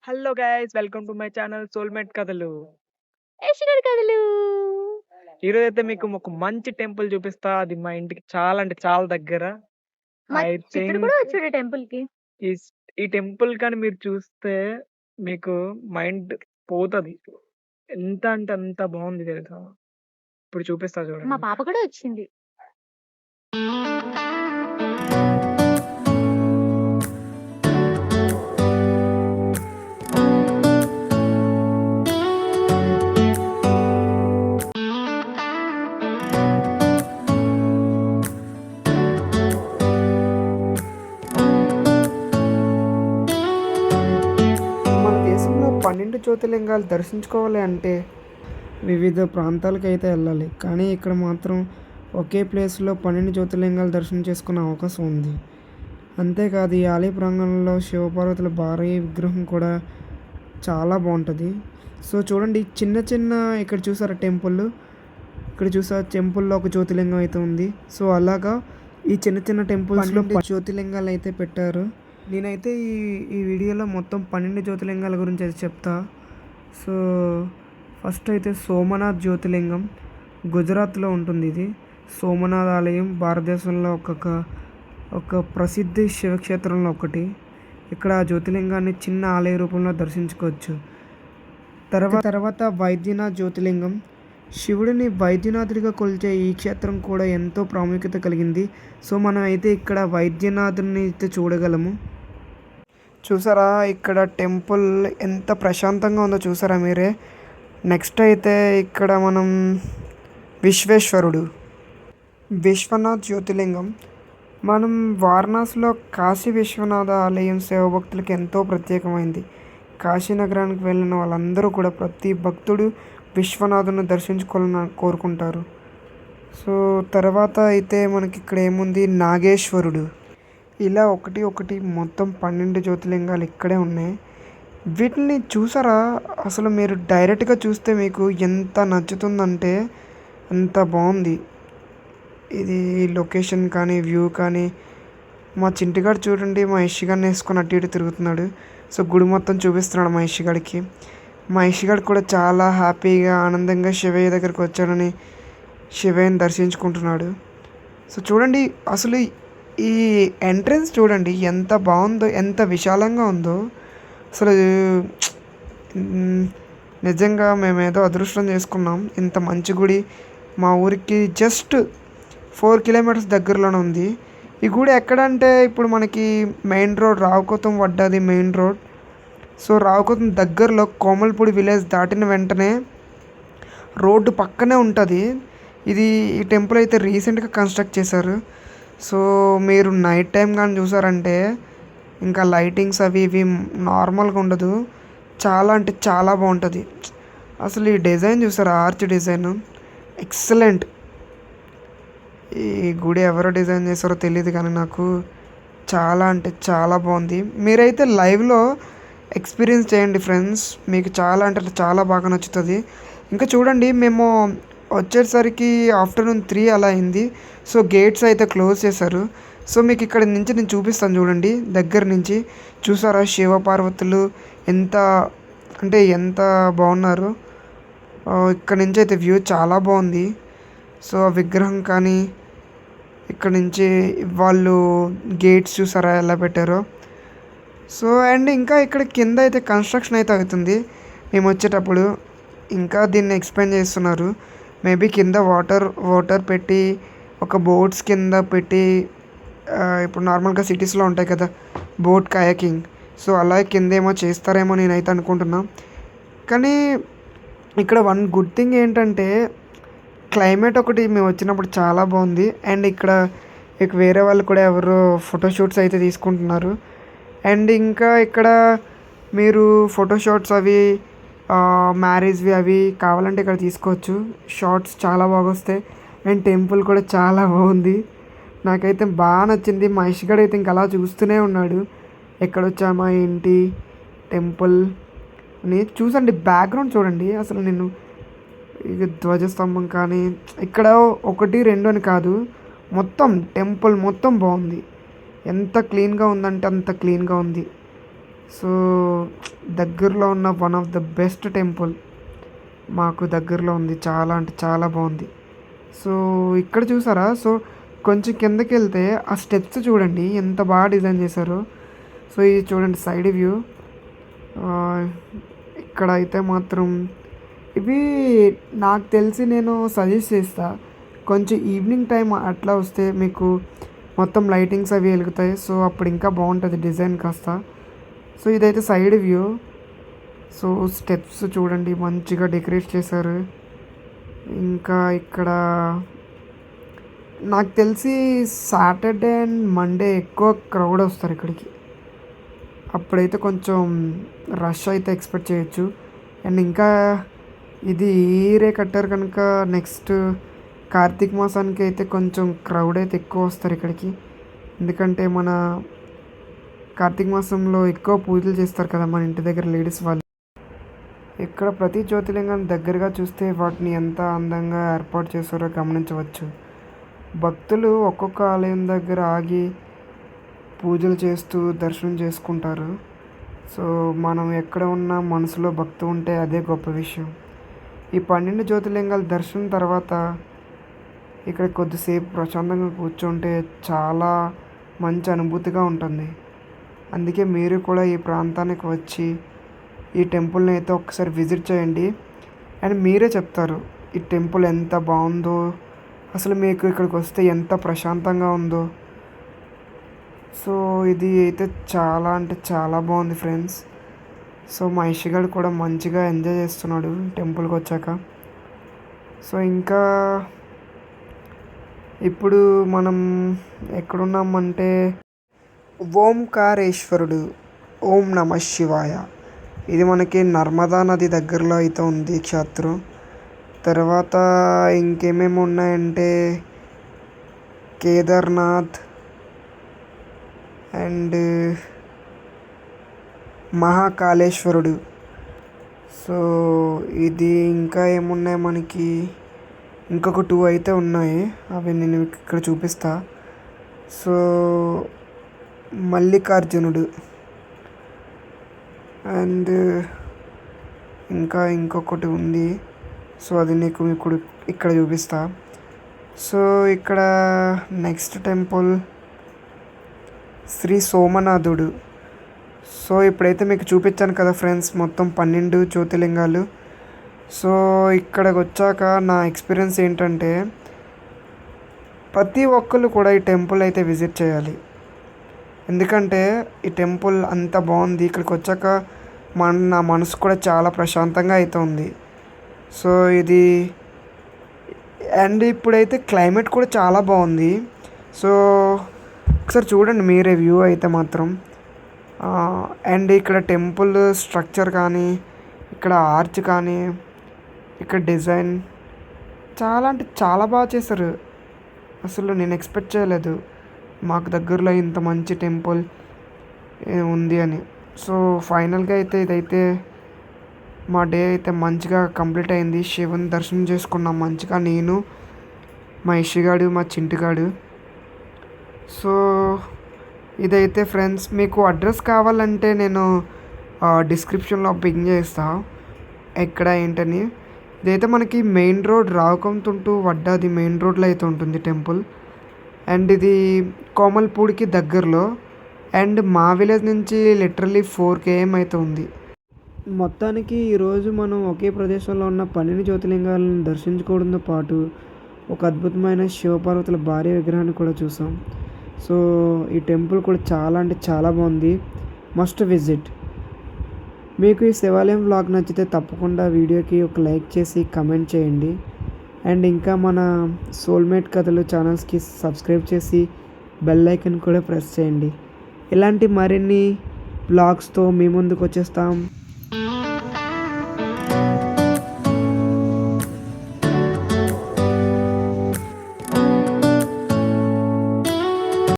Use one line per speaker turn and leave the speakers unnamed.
Hello guys welcome to my channel soulmate కథలు.
యశోగాడి కథలు.
ఈరోజైతే మీకు ఒక మంచి టెంపుల్ చూపిస్తా. అది మా ఇంటికి చాలా అంటే చాలా దగ్గర.
మా
ఐ
చిట్టుడు కూడా
థింక్
వచ్చాడు టెంపుల్‌కి.
ఈ ఈ టెంపుల్ కానీ మీరు చూస్తే మీకు మైండ్ పోతది. ఎంత అంటే అంత బాగుంది తెలుసా. ఇప్పుడు చూపిస్తా
మా
చూడండి.
పాప కూడా వచ్చింది.
మన దేశంలో 12 జ్యోతిర్లింగాలు దర్శించుకోవాలి అంటే వివిధ ప్రాంతాలకు అయితే వెళ్ళాలి. కానీ ఇక్కడ మాత్రం ఒకే ప్లేస్లో 12 జ్యోతిర్లింగాలు దర్శనం చేసుకునే అవకాశం ఉంది. అంతేకాదు ఈ ఆలయ ప్రాంగణంలో శివపార్వతుల భారీ విగ్రహం కూడా చాలా బాగుంటుంది. సో చూడండి, చిన్న చిన్న ఇక్కడ చూసారా టెంపుల్, ఇక్కడ చూసా టెంపుల్లో ఒక జ్యోతిర్లింగం అయితే ఉంది. సో అలాగా ఈ చిన్న చిన్న టెంపుల్స్లో జ్యోతిర్లింగాలు అయితే పెట్టారు. నేనైతే ఈ వీడియోలో మొత్తం 12 జ్యోతిర్లింగాల గురించి అయితే చెప్తా. సో ఫస్ట్ అయితే సోమనాథ్ జ్యోతిర్లింగం గుజరాత్లో ఉంటుంది. ఇది సోమనాథ్ ఆలయం భారతదేశంలో ఒక ప్రసిద్ధి శివక్షేత్రంలో ఒకటి. ఇక్కడ ఆ జ్యోతిర్లింగాన్ని చిన్న ఆలయ రూపంలో దర్శించుకోవచ్చు. తర్వాత వైద్యనాథ్ జ్యోతిర్లింగం, శివుడిని వైద్యనాథుడిగా కొలిచే ఈ క్షేత్రం కూడా ఎంతో ప్రాముఖ్యత కలిగింది. సో మనం అయితే ఇక్కడ వైద్యనాథుని అయితే చూడగలము. చూసారా ఇక్కడ టెంపుల్ ఎంత ప్రశాంతంగా ఉందో చూసారా మీరే. నెక్స్ట్ అయితే ఇక్కడ మనం విశ్వనాథ్ జ్యోతిర్లింగం, మనం వారణాసిలో కాశీ విశ్వనాథ ఆలయం శివభక్తులకి ఎంతో ప్రత్యేకమైంది. కాశీ నగరానికి వెళ్ళిన వాళ్ళందరూ కూడా ప్రతి భక్తుడు విశ్వనాథుని దర్శించుకోవాలని కోరుకుంటారు. సో తర్వాత అయితే మనకి ఇక్కడ ఏముంది, నాగేశ్వరుడు. ఇలా ఒకటి మొత్తం 12 జ్యోతిర్లింగాలు ఇక్కడే ఉన్నాయి. వీటిని చూసారా, అసలు మీరు డైరెక్ట్గా చూస్తే మీకు ఎంత నచ్చుతుందంటే అంత బాగుంది. ఇది లొకేషన్ కానీ వ్యూ కానీ. మా చింటిగాడు చూడండి, మా ఇషిగాడిని వేసుకొని అటు ఇటు తిరుగుతున్నాడు. సో గుడి మొత్తం చూపిస్తున్నాడు మా ఇషిగాడికి. మా ఇషిగాడు కూడా చాలా హ్యాపీగా ఆనందంగా శివయ్య దగ్గరికి వచ్చాడని శివయ్యని దర్శించుకుంటున్నాడు. సో చూడండి, అసలు ఈ ఎంట్రన్స్ చూడండి ఎంత బాగుందో, ఎంత విశాలంగా ఉందో. అసలు నిజంగా మేమేదో అదృష్టం చేసుకున్నాం. ఇంత మంచి గుడి మా ఊరికి జస్ట్ 4 కిలోమీటర్స్ దగ్గరలోనే ఉంది. ఈ గుడి ఎక్కడంటే ఇప్పుడు మనకి main road Ravukotam Vaddadi main road. So Ravukotam దగ్గరలో కోమల్పూడి విలేజ్ దాటిన వెంటనే రోడ్డు పక్కనే ఉంటుంది. ఈ టెంపుల్ అయితే రీసెంట్గా కన్స్ట్రక్ట్ చేశారు. సో మీరు నైట్ టైం కానీ చూసారంటే ఇంకా లైటింగ్స్ అవి ఇవి నార్మల్గా ఉండదు, చాలా అంటే చాలా బాగుంటుంది. అసలు ఈ డిజైన్ చూసారా, ఆర్చ్ డిజైన్ ఎక్సలెంట్. ఈ గుడి ఎవరో డిజైన్ చేశారో తెలియదు కానీ నాకు చాలా అంటే చాలా బాగుంది. మీరైతే లైవ్లో ఎక్స్పీరియన్స్ చేయండి ఫ్రెండ్స్, మీకు చాలా అంటే చాలా బాగా నచ్చుతుంది. ఇంకా చూడండి, మేము వచ్చేసరికి ఆఫ్టర్నూన్ 3 అలా అయింది. సో గేట్స్ అయితే క్లోజ్ చేశారు. సో మీకు ఇక్కడ నుంచి నేను చూపిస్తాను చూడండి, దగ్గర నుంచి చూసారా శివపార్వతులు ఎంత అంటే ఎంత బాగున్నారు. ఇక్కడ నుంచి అయితే వ్యూ చాలా బాగుంది. సో ఆ విగ్రహం కానీ ఇక్కడ నుంచి వాళ్ళు గేట్స్ చూసారా ఎలా పెట్టారో. సో అండ్ ఇంకా ఇక్కడ కింద అయితే కన్స్ట్రక్షన్ అయితే అవుతుంది. మేము వచ్చేటప్పుడు ఇంకా దీన్ని ఎక్స్పాండ్ చేస్తున్నారు. మేబీ కింద వాటర్ పెట్టి ఒక బోట్స్ కింద పెట్టి, ఇప్పుడు నార్మల్గా సిటీస్లో ఉంటాయి కదా బోట్ కయాకింగ్, సో అలా కింద ఏమో చేస్తారేమో నేనైతే అనుకుంటున్నా. కానీ ఇక్కడ వన్ గుడ్ థింగ్ ఏంటంటే క్లైమేట్ ఒకటి మేము వచ్చినప్పుడు చాలా బాగుంది. అండ్ ఇక్కడ వేరే వాళ్ళు కూడా ఎవరో ఫోటోషూట్స్ అయితే తీసుకుంటున్నారు. అండ్ ఇంకా ఇక్కడ మీరు ఫోటోషాట్స్ అవి మ్యారేజ్వి అవి కావాలంటే ఇక్కడ తీసుకోవచ్చు. షార్ట్స్ చాలా బాగా వస్తాయి. అండ్ టెంపుల్ కూడా చాలా బాగుంది, నాకైతే బాగా నచ్చింది. మా ఇషిగాడు అయితే ఇంకా అలా చూస్తూనే ఉన్నాడు, ఎక్కడొచ్చామా ఏంటి టెంపుల్ అని. చూసండి బ్యాక్గ్రౌండ్ చూడండి, అసలు నేను ఇక ధ్వజస్తంభం కానీ ఇక్కడ 1, 2 అని కాదు, మొత్తం టెంపుల్ మొత్తం బాగుంది. ఎంత క్లీన్గా ఉందంటే అంత క్లీన్గా ఉంది. సో దగ్గరలో ఉన్న one of the best temple మాకు దగ్గరలో ఉంది. చాలా అంటే చాలా బాగుంది. సో ఇక్కడ చూసారా? సో కొంచెం కిందకి వెళ్తే ఆ స్టెప్స్ చూడండి ఎంత బాగా డిజైన్ చేశారో. సో ఇది చూడండి సైడ్ వ్యూ. ఇక్కడ అయితే మాత్రం ఇవి నాకు తెలిసి నేను సజెస్ట్ చేస్తా, కొంచెం ఈవినింగ్ టైం అట్లా వస్తే మీకు మొత్తం లైటింగ్స్ అవి వెలుగుతాయి. సో అప్పుడు ఇంకా బాగుంటుంది డిజైన్ కాస్త. సో ఇదైతే సైడ్ వ్యూ. సో స్టెప్స్ చూడండి మంచిగా డెకరేట్ చేశారు. ఇంకా ఇక్కడ నాకు తెలిసి సాటర్డే అండ్ మండే ఎక్కువ క్రౌడ్ వస్తారు ఇక్కడికి. అప్పుడైతే కొంచెం రష్ అయితే ఎక్స్పెక్ట్ చేయొచ్చు. అండ్ ఇంకా ఇది ఈరే కట్టారు కనుక నెక్స్ట్ కార్తీక మాసానికి అయితే కొంచెం క్రౌడ్ అయితే ఎక్కువ వస్తారు ఇక్కడికి. ఎందుకంటే మన కార్తీక మాసంలో ఎక్కువ పూజలు చేస్తారు కదా మన ఇంటి దగ్గర లేడీస్ వాళ్ళు. ఇక్కడ ప్రతి జ్యోతిర్లింగాన్ని దగ్గరగా చూస్తే వాటిని ఎంత అందంగా ఏర్పాటు చేశారో గమనించవచ్చు. భక్తులు ఒక్కొక్క ఆలయం దగ్గర ఆగి పూజలు చేస్తూ దర్శనం చేసుకుంటారు. సో మనం ఎక్కడ ఉన్నా మనసులో భక్తి ఉంటే అదే గొప్ప విషయం. ఈ 12 జ్యోతిర్లింగాల దర్శనం తర్వాత ఇక్కడ కొద్దిసేపు ప్రశాంతంగా కూర్చుంటే చాలా మంచి అనుభూతిగా ఉంటుంది. అందుకే మీరు కూడా ఈ ప్రాంతానికి వచ్చి ఈ టెంపుల్ని అయితే ఒకసారి విజిట్ చేయండి. అండ్ మీరే చెప్తారు ఈ టెంపుల్ ఎంత బాగుందో, అసలు మీకు ఇక్కడికి వస్తే ఎంత ప్రశాంతంగా ఉందో. సో ఇది అయితే చాలా అంటే చాలా బాగుంది ఫ్రెండ్స్. సో మా ఇషిగాడు కూడా మంచిగా ఎంజాయ్ చేస్తున్నాడు టెంపుల్కి వచ్చాక. సో ఇంకా ఇప్పుడు మనం ఎక్కడున్నామంటే ఓంకారేశ్వరుడు, ఓం నమ శివాయ. ఇది మనకి నర్మదా నది దగ్గరలో అయితే ఉంది క్షేత్రం. తర్వాత ఇంకేమేమి ఉన్నాయంటే కేదార్నాథ్ అండ్ మహాకాళేశ్వరుడు. సో ఇది ఇంకా ఏమున్నాయి మనకి, ఇంకొక 2 అయితే ఉన్నాయి, అవి నేను ఇక్కడ చూపిస్తా. సో మల్లికార్జునుడు అండ్ ఇంకా ఇంకొకటి ఉంది. సో అది నీకు ఇప్పుడు ఇక్కడ చూపిస్తా. సో ఇక్కడ నెక్స్ట్ టెంపుల్ శ్రీ సోమనాథుడు. సో ఇప్పుడైతే మీకు చూపించాను కదా ఫ్రెండ్స్ మొత్తం 12 జ్యోతిర్లింగాలు. సో ఇక్కడికి వచ్చాక నా ఎక్స్పీరియన్స్ ఏంటంటే ప్రతి ఒక్కరు కూడా ఈ టెంపుల్ అయితే విజిట్ చేయాలి. ఎందుకంటే ఈ టెంపుల్ అంత బాగుంది. ఇక్కడికి వచ్చాక నా మనసు కూడా చాలా ప్రశాంతంగా అయితే ఉంది. సో ఇది అండ్ ఇప్పుడైతే క్లైమేట్ కూడా చాలా బాగుంది. సో ఒకసారి చూడండి మీరే వ్యూ అయితే మాత్రం. అండ్ ఇక్కడ టెంపుల్ స్ట్రక్చర్ కానీ, ఇక్కడ ఆర్చ్ కానీ, ఇక్కడ డిజైన్ చాలా అంటే చాలా బాగా చేశారు. అసలు నేను ఎక్స్పెక్ట్ చేయలేదు మాకు దగ్గరలో ఇంత మంచి టెంపుల్ ఉంది అని. సో ఫైనల్గా అయితే ఇదైతే మా డే అయితే మంచిగా కంప్లీట్ అయింది. శివుని దర్శనం చేసుకున్నాం మంచిగా, నేను, మా ఇషిగాడు, మా చింటిగాడు. సో ఇదైతే ఫ్రెండ్స్ మీకు అడ్రస్ కావాలంటే నేను డిస్క్రిప్షన్లో పింగ్ చేస్తా ఎక్కడ ఏంటని. ఇదైతే మనకి మెయిన్ రోడ్ రావుకంతుంటూ వడ్డాది మెయిన్ రోడ్లో అయితే ఉంటుంది టెంపుల్. అండ్ ఇది కోమల్పూడికి దగ్గరలో. అండ్ మా విలేజ్ నుంచి లిటరల్లీ 4 km అయితే ఉంది. మొత్తానికి ఈరోజు మనం ఒకే ప్రదేశంలో ఉన్న 12 జ్యోతిర్లింగాలను దర్శించుకోవడంతో పాటు ఒక అద్భుతమైన శివపార్వతుల భారీ విగ్రహాన్ని కూడా చూసాం. సో ఈ టెంపుల్ కూడా చాలా అంటే చాలా బాగుంది, మస్ట్ విజిట్. మీకు ఈ శివాలయం వ్లాగ్ నచ్చితే తప్పకుండా వీడియోకి ఒక లైక్ చేసి కమెంట్ చేయండి. అండ్ ఇంకా మన సోల్మేట్ కథలు ఛానల్స్కి సబ్స్క్రైబ్ చేసి బెల్ ఐకన్ కూడా ప్రెస్ చేయండి. ఇలాంటి మరిన్ని వ్లాగ్స్తో మీ ముందుకు వచ్చేస్తాం.